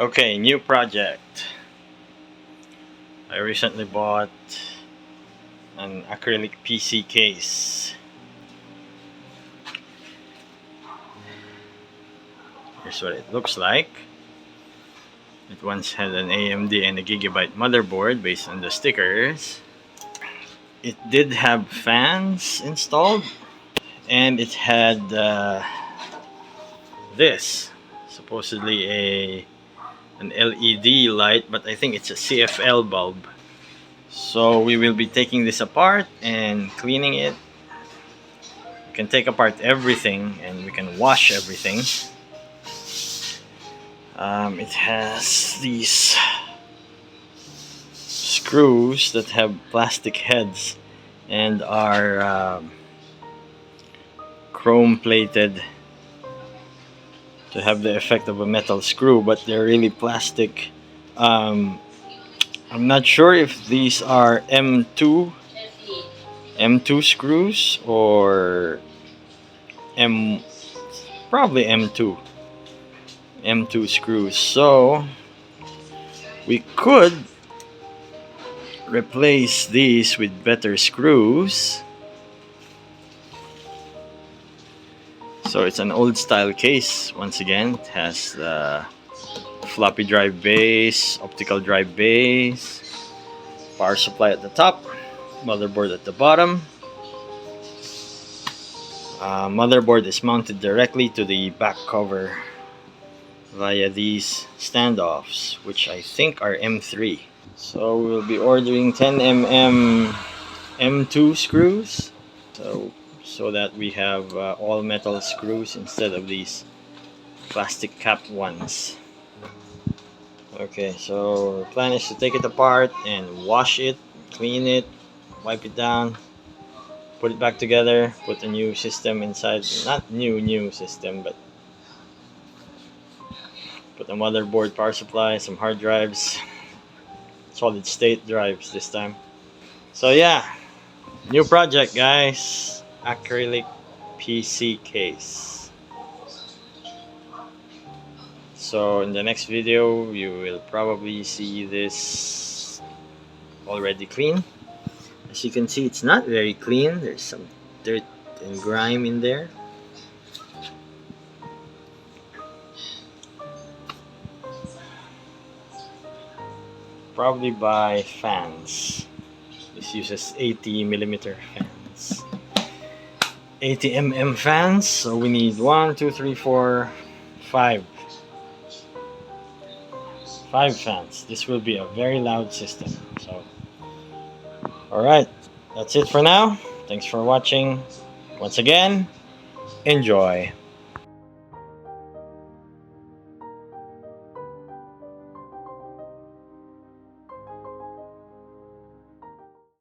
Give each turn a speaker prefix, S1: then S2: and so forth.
S1: Okay, new project. I recently bought an acrylic PC case. Here's what it looks like. It once had an AMD and a Gigabyte motherboard based on the stickers. It did have fans installed, and it had this, supposedly an LED light, but I think it's a CFL bulb. So we will be taking this apart and cleaning it. We can take apart everything and we can wash everything. It has these screws that have plastic heads and are chrome plated to have the effect of a metal screw, but they're really plastic. I'm not sure if these are M2 screws or probably M2 screws. So we could replace these with better screws. So it's an old style case. Once again, it has the floppy drive base, optical drive base, power supply at the top, motherboard at the bottom. Motherboard is mounted directly to the back cover via these standoffs, which I think are M3. So we'll be ordering 10mm M2 screws, so that we have all metal screws instead of these plastic cap ones. Okay, so the plan is to take it apart and wash it, clean it, wipe it down, put it back together, put a new system inside. Not new system, but put a motherboard, power supply, some hard drives, solid state drives this time. So yeah, new project, guys. Acrylic PC case. So in the next video you will probably see this already clean. As you can see, it's not very clean. There's some dirt and grime in there. Probably by fans. This uses 80mm fans. 80mm fans, so we need 1, 2, 3, 4, 5. 5 fans. This will be a very loud system. So, alright, that's it for now. Thanks for watching. Once again, enjoy.